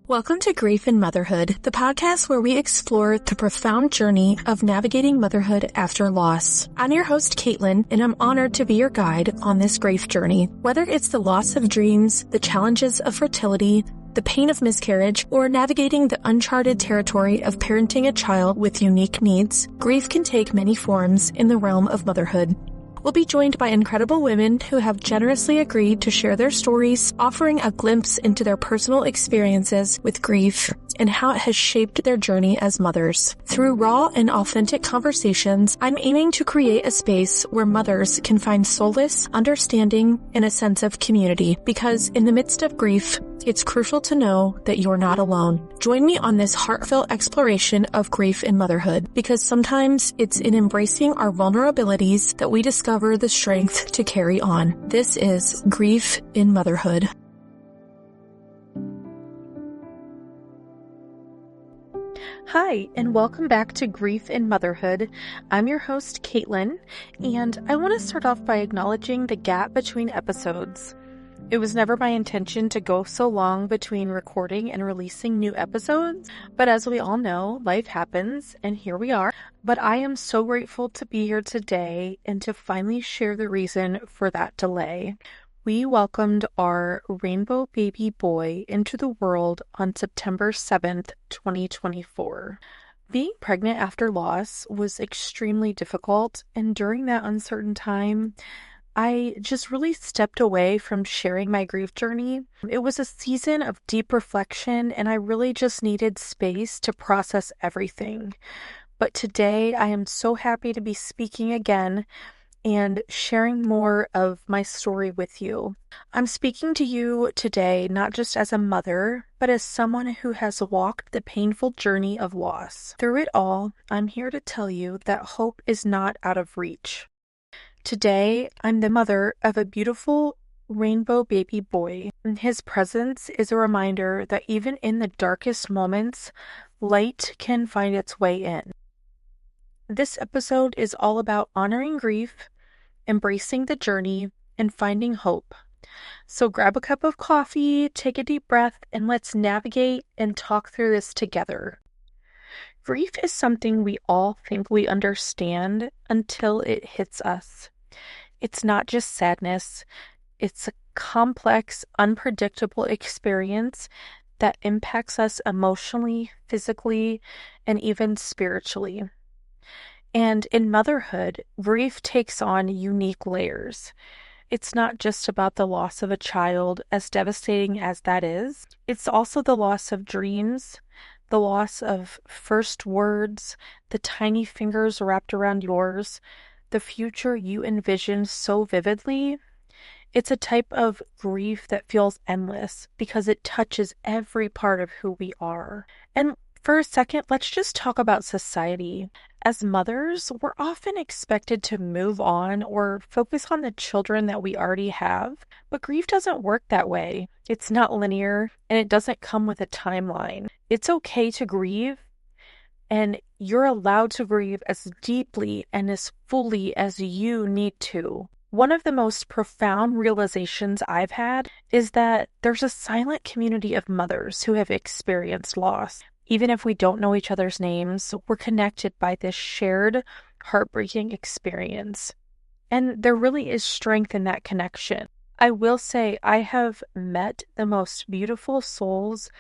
Welcome to Grief and Motherhood, the podcast where we explore the profound journey of navigating motherhood after loss. I'm your host, Kaitlin, and I'm honored to be your guide on this grief journey. Whether it's the loss of dreams, the challenges of fertility, the pain of miscarriage, or navigating the uncharted territory of parenting a child with unique needs, grief can take many forms in the realm of motherhood. We'll be joined by incredible women who have generously agreed to share their stories, offering a glimpse into their personal experiences with grief and how it has shaped their journey as mothers. Through raw and authentic conversations, I'm aiming to create a space where mothers can find solace, understanding, and a sense of community. Because in the midst of grief, it's crucial to know that you're not alone. Join me on this heartfelt exploration of grief and motherhood, because sometimes it's in embracing our vulnerabilities that we discover the strength to carry on. This is Grief in Motherhood. Hi, and welcome back to Grief in Motherhood. I'm your host, Kaitlin, and I want to start off by acknowledging the gap between episodes. It was never my intention to go so long between recording and releasing new episodes, but as we all know, life happens, and here we are. But I am so grateful to be here today and to finally share the reason for that delay. We welcomed our rainbow baby boy into the world on September 7th, 2024. Being pregnant after loss was extremely difficult, and during that uncertain time, I just really stepped away from sharing my grief journey. It was a season of deep reflection, and I really just needed space to process everything. But today, I am so happy to be speaking again and sharing more of my story with you. I'm speaking to you today not just as a mother, but as someone who has walked the painful journey of loss. Through it all, I'm here to tell you that hope is not out of reach. Today, I'm the mother of a beautiful rainbow baby boy, and his presence is a reminder that even in the darkest moments, light can find its way in. This episode is all about honoring grief, embracing the journey, and finding hope. So grab a cup of coffee, take a deep breath, and let's navigate and talk through this together. Grief is something we all think we understand until it hits us. It's not just sadness, it's a complex, unpredictable experience that impacts us emotionally, physically, and even spiritually. And in motherhood, grief takes on unique layers. It's not just about the loss of a child, as devastating as that is. It's also the loss of dreams, the loss of first words, the tiny fingers wrapped around yours, the future you envisioned so vividly. It's a type of grief that feels endless because it touches every part of who we are. And for a second, let's just talk about society. As mothers, we're often expected to move on or focus on the children that we already have, but grief doesn't work that way. It's not linear, and it doesn't come with a timeline. It's okay to grieve, and you're allowed to grieve as deeply and as fully as you need to. One of the most profound realizations I've had is that there's a silent community of mothers who have experienced loss. Even if we don't know each other's names, we're connected by this shared, heartbreaking experience. And there really is strength in that connection. I will say I have met the most beautiful souls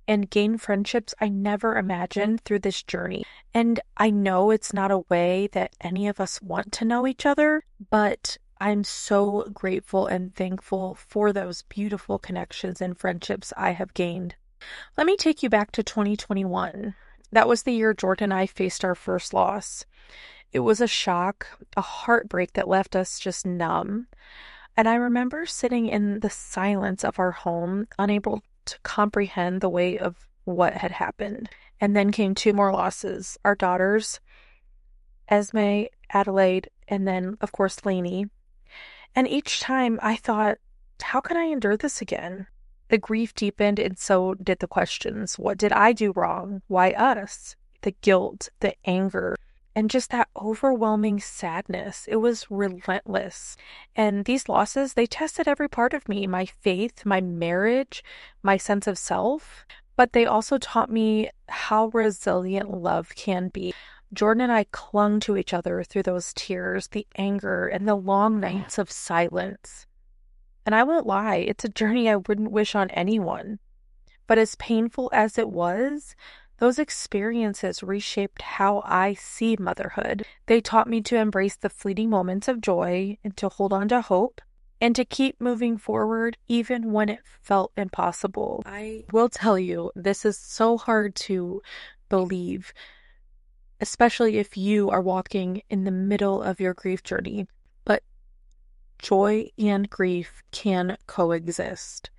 and gained friendships I never imagined through this journey. And I know it's not a way that any of us want to know each other, but I'm so grateful and thankful for those beautiful connections and friendships I have gained. Let me take you back to 2021. That was the year Jordan and I faced our first loss. It was a shock, a heartbreak that left us just numb. And I remember sitting in the silence of our home, unable to comprehend the weight of what had happened. And then came two more losses, our daughters, Esme, Adelaide, and then, of course, Lainey. And each time I thought, how can I endure this again? The grief deepened, and so did the questions. What did I do wrong? Why us? The guilt, the anger, and just that overwhelming sadness. It was relentless. And these losses, they tested every part of me, my faith, my marriage, my sense of self. but they also taught me how resilient love can be. Jordan and I clung to each other through those tears, the anger, and the long nights of silence. And I won't lie, it's a journey I wouldn't wish on anyone. But as painful as it was, those experiences reshaped how I see motherhood. They taught me to embrace the fleeting moments of joy and to hold on to hope and to keep moving forward even when it felt impossible. I will tell you, this is so hard to believe, especially if you are walking in the middle of your grief journey. But joy and grief can coexist.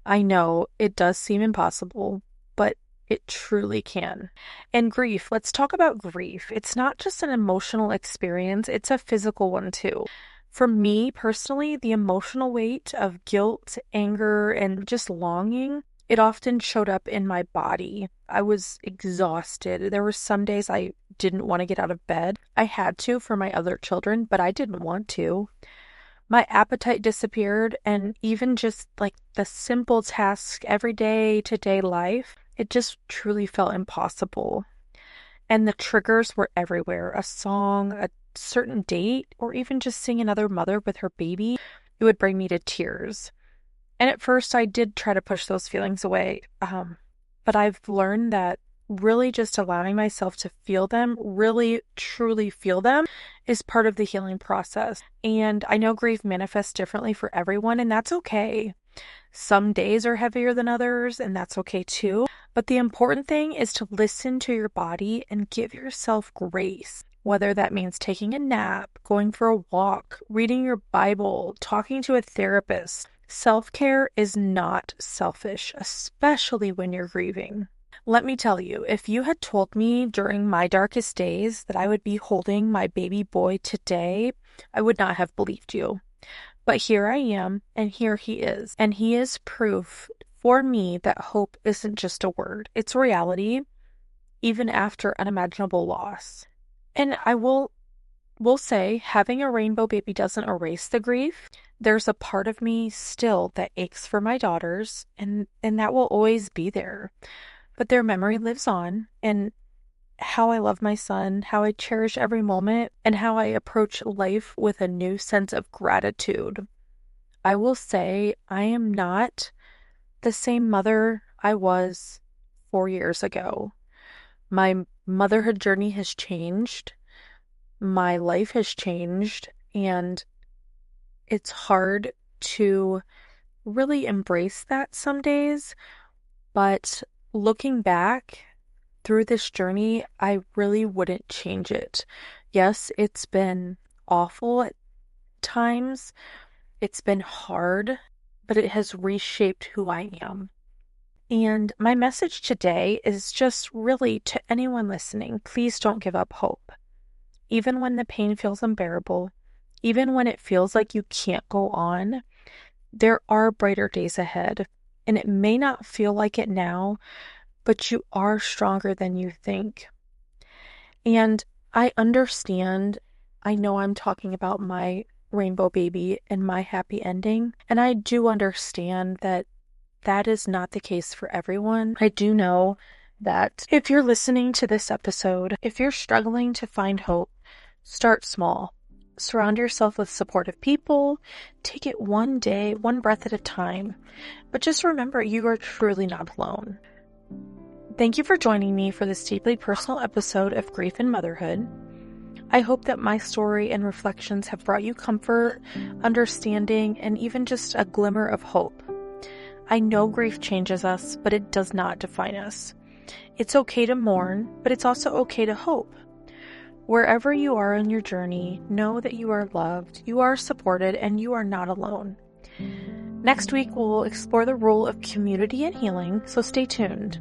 I know it does seem impossible, but it truly can. And grief, let's talk about grief. It's not just an emotional experience, it's a physical one too. For me personally, the emotional weight of guilt, anger, and just longing, it often showed up in my body. I was exhausted. There were some days I didn't want to get out of bed. I had to for my other children, but I didn't want to. My appetite disappeared, and even just like the simple tasks, everyday to day life, it just truly felt impossible. And the triggers were everywhere. A song, a certain date, or even just seeing another mother with her baby, it would bring me to tears. And at first I did try to push those feelings away. But I've learned that really just allowing myself to feel them, really truly feel them, is part of the healing process. And I know grief manifests differently for everyone, and that's okay. Some days are heavier than others, and that's okay too. But the important thing is to listen to your body and give yourself grace. Whether that means taking a nap, going for a walk, reading your Bible, talking to a therapist. Self-care is not selfish, especially when you're grieving. Let me tell you, if you had told me during my darkest days that I would be holding my baby boy today, I would not have believed you. But here I am, and here he is. And he is proof for me that hope isn't just a word. It's reality, even after unimaginable loss. And I will say, having a rainbow baby doesn't erase the grief. There's a part of me still that aches for my daughters, and that will always be there. But their memory lives on, and how I love my son, how I cherish every moment, and how I approach life with a new sense of gratitude. I will say I am not the same mother I was 4 years ago. My motherhood journey has changed. My life has changed, and it's hard to really embrace that some days. But looking back through this journey, I really wouldn't change it. Yes, it's been awful at times. It's been hard, but it has reshaped who I am. And my message today is just really to anyone listening, please don't give up hope. Even when the pain feels unbearable, even when it feels like you can't go on, there are brighter days ahead. And it may not feel like it now, but you are stronger than you think. And I understand, I know I'm talking about my rainbow baby and my happy ending, and I do understand that that is not the case for everyone. I do know that if you're listening to this episode, if you're struggling to find hope, start small. Surround yourself with supportive people. Take it one day, one breath at a time. But just remember, you are truly not alone. Thank you for joining me for this deeply personal episode of Grief and Motherhood. I hope that my story and reflections have brought you comfort, understanding, and even just a glimmer of hope. I know grief changes us, but it does not define us. It's okay to mourn, but it's also okay to hope. Wherever you are in your journey, know that you are loved, you are supported, and you are not alone. Next week, we'll explore the role of community and healing, so stay tuned.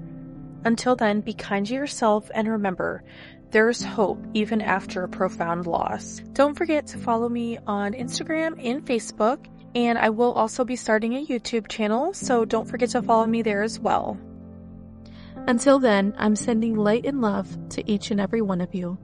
Until then, be kind to yourself and remember, there's hope even after a profound loss. Don't forget to follow me on Instagram and Facebook, and I will also be starting a YouTube channel, so don't forget to follow me there as well. Until then, I'm sending light and love to each and every one of you.